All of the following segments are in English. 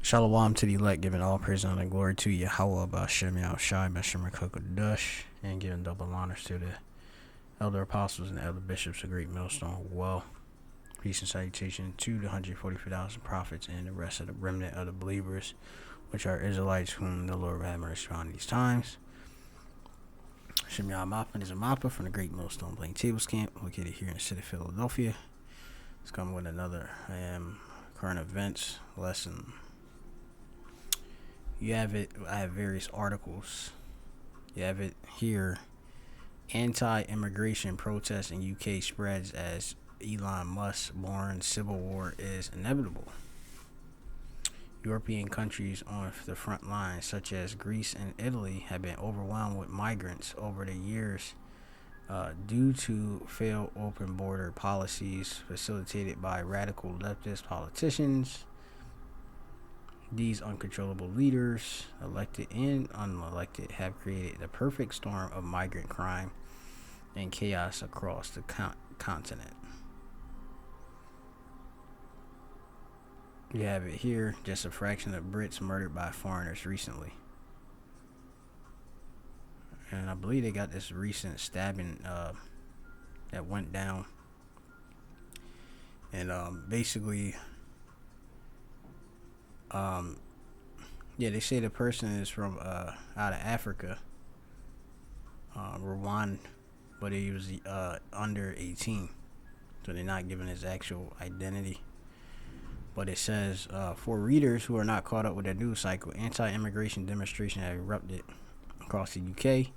Shalom to the elect, giving all praise and honor and glory to Yahweh, Bashem Yahushai, Bashem Kokodash, and giving double honors to the elder apostles and the elder bishops of Great Millstone. Well, peace and salutation to the 144,000 prophets and the rest of the remnant of the believers, which are Israelites whom the Lord will have mercy on these times. Shem Yahweh is a Mappa from the Great Millstone Plaintables Camp, located here in the city of Philadelphia. It's coming with another current events lesson. You have it. I have various articles. You have it here. Anti-immigration protests in UK spreads as Elon Musk born civil war is inevitable. European countries on the front lines, such as Greece and Italy, have been overwhelmed with migrants over the years due to failed open border policies facilitated by radical leftist politicians. These uncontrollable leaders, elected and unelected, have created the perfect storm of migrant crime and chaos across the continent. You have it here, just a fraction of Brits murdered by foreigners recently. And I believe they got this recent stabbing that went down. And basically... they say the person is from out of Africa, Rwanda, but he was under 18, so they're not giving his actual identity. But it says, for readers who are not caught up with the news cycle, anti-immigration demonstrations have erupted across the UK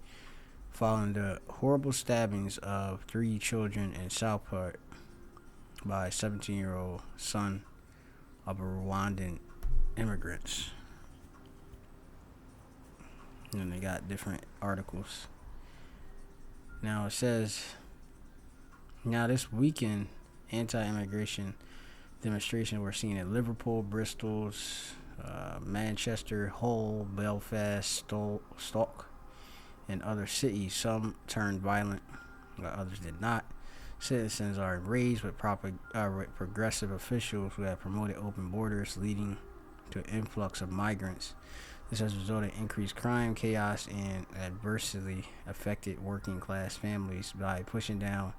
following the horrible stabbings of 3 children in Southport by a 17-year-old son of a Rwandan immigrants. And they got different articles. Now it says, now this weekend, anti-immigration demonstrations were seen in Liverpool, Bristol, Manchester, Hull, Belfast, Stoke, and other cities. Some turned violent, while others did not. Citizens are enraged with progressive officials who have promoted open borders, leading to an influx of migrants. This has resulted in increased crime, chaos, and adversely affected working class families by pushing down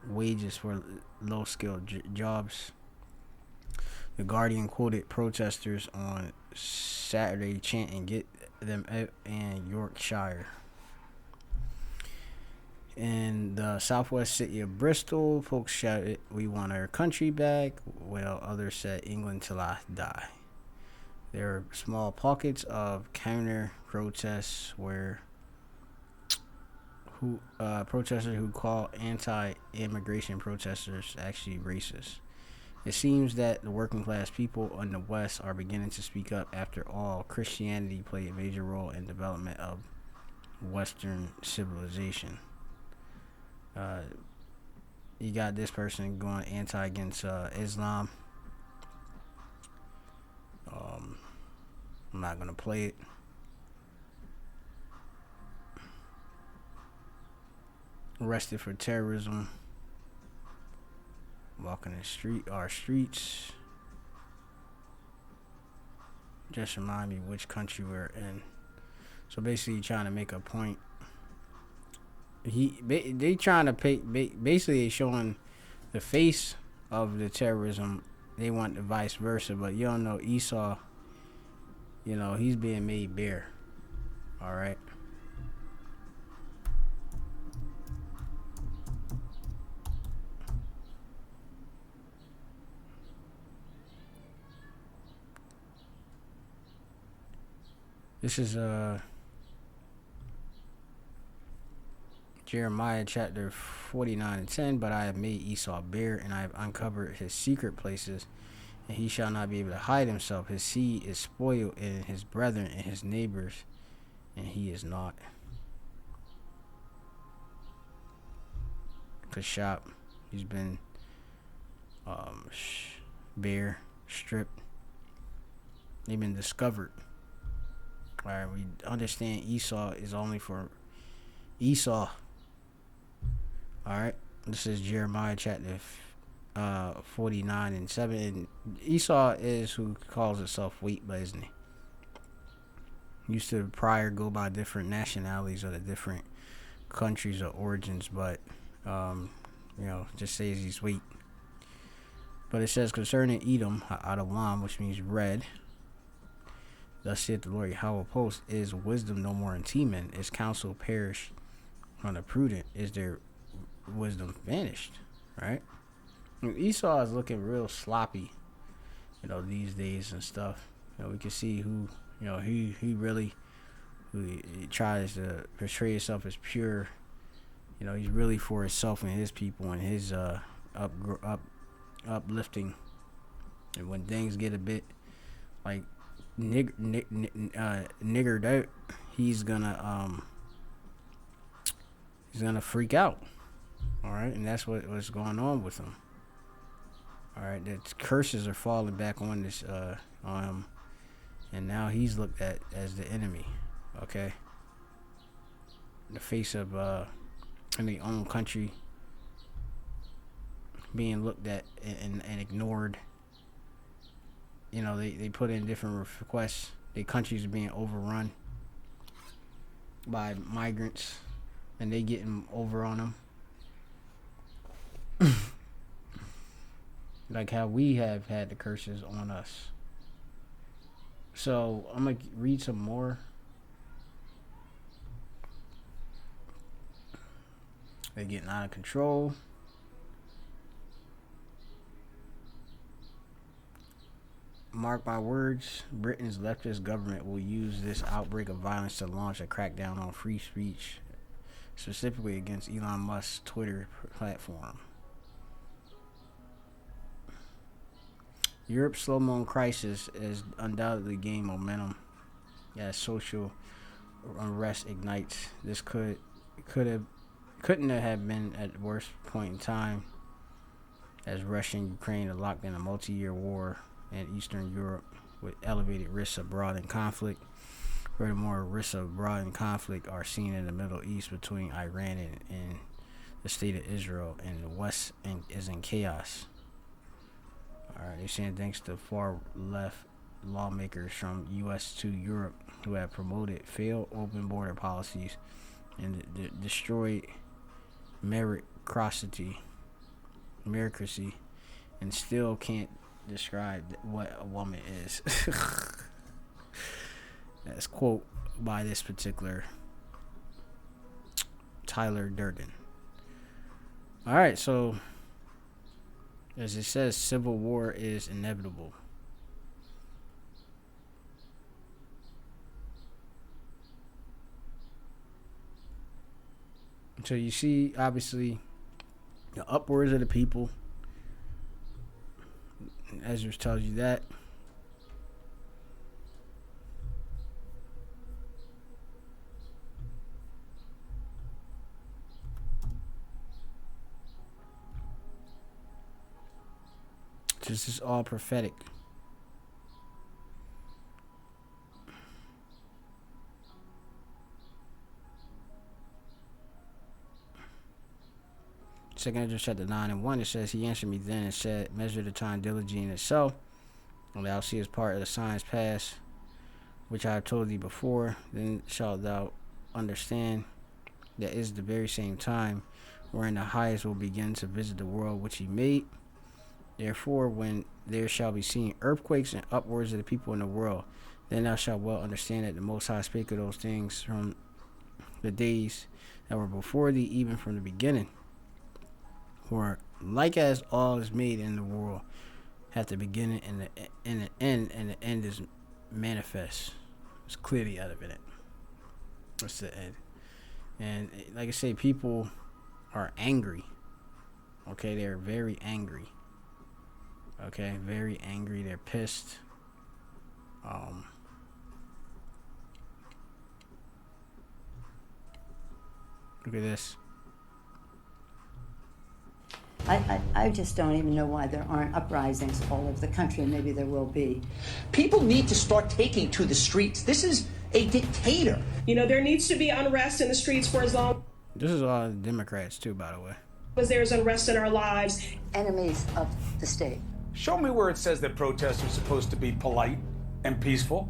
wages for low skilled jobs. The Guardian quoted protesters on Saturday chanting "Get them out" in Yorkshire. In the southwest city of Bristol, folks shouted, "We want our country back," while others said, "England till I die." There are small pockets of counter protests where protesters who call anti-immigration protesters actually racist. It seems that the working class people in the West are beginning to speak up. After all, Christianity played a major role in the development of Western civilization. You got this person going anti against Islam. I'm not gonna play it. Arrested for terrorism. Walking our streets. Just remind me which country we're in. So basically, trying to make a point. They trying to pay. Basically, showing the face of the terrorism. They want the vice versa, but you don't know Esau. You know, he's being made bare. All right. This is Jeremiah chapter 49 and 10. But I have made Esau bare, and I have uncovered his secret places, and he shall not be able to hide himself. His seed is spoiled, and his brethren and his neighbors, and he is not. Kashap, he's been bare, stripped. They've been discovered. Alright, we understand Esau is only for Esau. Alright, this is Jeremiah chapter 49 and 7. And Esau is who calls himself wheat, but isn't he? Used to prior go by different nationalities or the different countries or origins, but just says he's wheat. But it says concerning Edom, Adawam, which means red. Thus saith the Lord Yahweh of hosts, is wisdom no more in Teman? Is counsel perished on the prudent? Is their wisdom vanished? Right? And Esau is looking real sloppy, these days and stuff. We can see who, he really, he tries to portray himself as pure. He's really for himself and his people and his uplifting. And when things get a bit like niggered out, he's gonna freak out. All right, and that's what's going on with him. All right, the curses are falling back on this on him, and now he's looked at as the enemy. Okay, in the face of in the own country being looked at and ignored. They put in different requests. Their countries are being overrun by migrants, and they getting over on them. Like how we have had the curses on us. So I'm gonna read some more. They're getting out of control. Mark my words, Britain's leftist government will use this outbreak of violence to launch a crackdown on free speech, specifically against Elon Musk's Twitter platform. Europe's slow-mo crisis is undoubtedly gaining momentum as social unrest ignites. This couldn't have been at the worst point in time, as Russia and Ukraine are locked in a multi-year war in Eastern Europe with elevated risks of broadening conflict. Furthermore, risks of broadening conflict are seen in the Middle East between Iran and the state of Israel, and the West is in chaos. Alright, they're saying thanks to far left lawmakers from U.S. to Europe who have promoted failed open border policies and destroyed meritocracy, and still can't describe what a woman is. That's quote by this particular Tyler Durden. Alright, so as it says, civil war is inevitable. So you see, obviously, the upwards of the people. Ezra tells you that. This is all prophetic. Second Ezra chapter 9:1, it says, he answered me then and said, measure the time diligently in itself, and thou seest part of the signs past, which I have told thee before. Then shalt thou understand that is the very same time wherein the highest will begin to visit the world which he made. Therefore, when there shall be seen earthquakes and upwards of the people in the world, then thou shalt well understand that the Most High spake of those things from the days that were before thee, even from the beginning. For like as all is made in the world hath the beginning and the end, and the end is manifest. It's clearly evident. What's the end? And like I say, people are angry. Okay, they're very angry. Okay, very angry. They're pissed. Look at this. I just don't even know why there aren't uprisings all over the country, and maybe there will be. People need to start taking to the streets. This is a dictator. You know, there needs to be unrest in the streets for as long. This is all Democrats too, by the way. Because there's unrest in our lives. Enemies of the state. Show me where it says that protests are supposed to be polite and peaceful.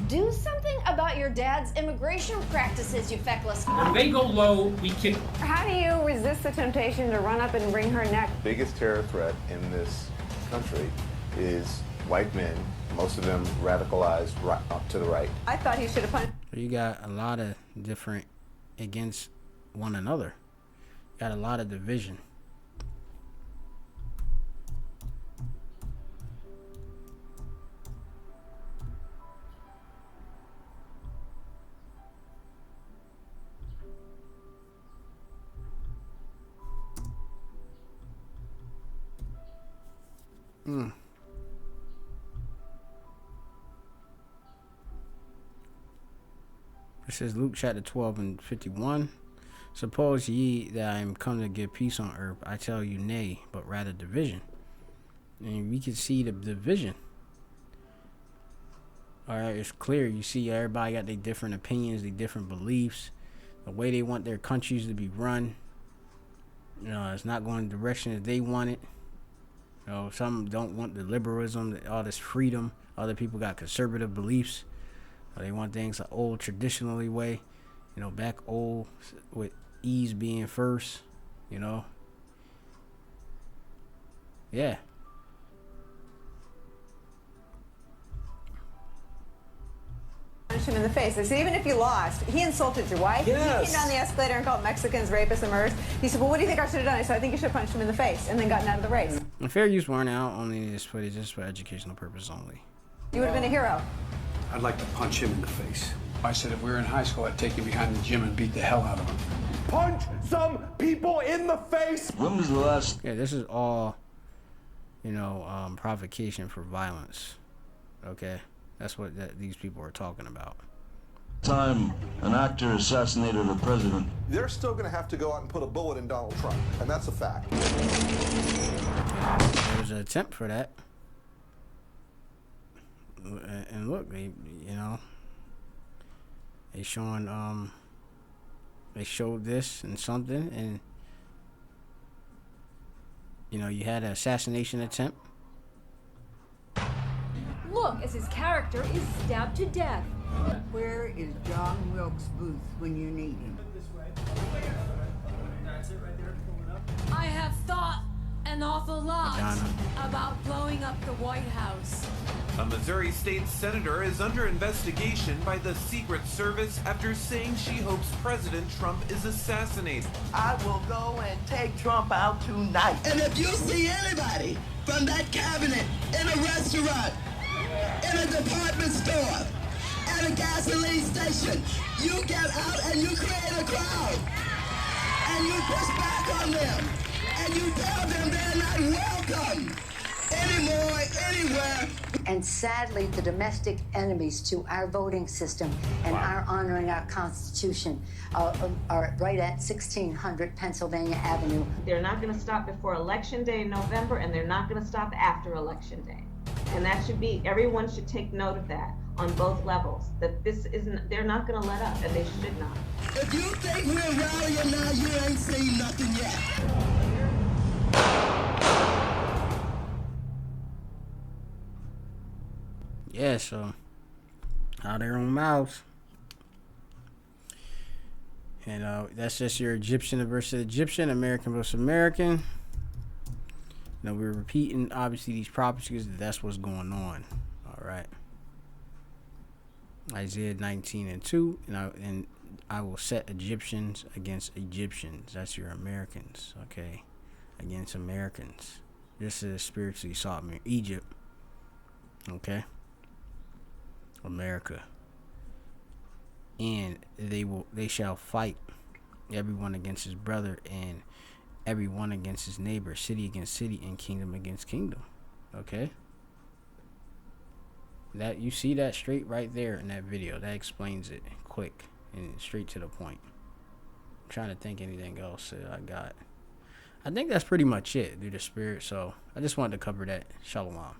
Do something about your dad's immigration practices, you feckless. When they go low, we kick. How do you resist the temptation to run up and wring her neck? The biggest terror threat in this country is white men, most of them radicalized right up to the right. I thought he should have punched. You got a lot of different against one another. Got a lot of division. It says Luke chapter 12 and 51. Suppose ye that I am come to give peace on earth, I tell you nay, but rather division. And we can see the division. Alright, it's clear. You see everybody got their different opinions, their different beliefs, the way they want their countries to be run. You know, it's not going the direction that they want it. You know, some don't want the liberalism, all this freedom. Other people got conservative beliefs. They want things the old traditionally way. You know, back old with ease being first. You know. Yeah. Punch him in the face. I said, even if you lost, he insulted your wife. Yes. He came down the escalator and called Mexicans rapists and murderers. He said, well, what do you think I should have done? I said, I think you should have punched him in the face and then gotten out of the race. And fair use warrant out only this footage is for educational purpose only. You would have been a hero. I'd like to punch him in the face. I said if we were in high school, I'd take him behind the gym and beat the hell out of him. Punch some people in the face. When was the last? Yeah, this is all, you know, provocation for violence. Okay, that's what these people are talking about. Time an actor assassinated a president. They're still going to have to go out and put a bullet in Donald Trump, and that's a fact. There was an attempt for that. And look, they, you know, they showing, they showed this and something, and, you know, you had an assassination attempt. Look, as his character is stabbed to death. Where is John Wilkes Booth when you need him? I have thought an awful lot Madonna. about blowing up the White House. A Missouri state senator is under investigation by the Secret Service after saying she hopes President Trump is assassinated. I will go and take Trump out tonight. And if you see anybody from that cabinet in a restaurant, in a department store, at a gasoline station, you get out and you create a crowd. And you push back on them. And you tell them they're not welcome anymore, anywhere. And sadly, the domestic enemies to our voting system and our honoring our Constitution are right at 1600 Pennsylvania Avenue. They're not going to stop before Election Day in November, and they're not going to stop after Election Day. And that should be, everyone should take note of that on both levels, that this isn't, they're not going to let up, and they should not. If you think we're rallying now, you ain't seen nothing yet. Yeah, so out of their own mouths. And that's just your Egyptian versus Egyptian, American versus American. Now we're repeating obviously these prophecies. That's what's going on. All right. Isaiah 19:2, and I will set Egyptians against Egyptians. That's your Americans, okay? Against Americans. This is spiritually sovereign Egypt, okay? America. And they shall fight, everyone against his brother, and everyone against his neighbor, city against city, and kingdom against kingdom. Okay? That you see that straight right there in that video. That explains it quick and straight to the point. I'm trying to think anything else that I got. I think that's pretty much it, through the spirit. So I just wanted to cover that. Shalom.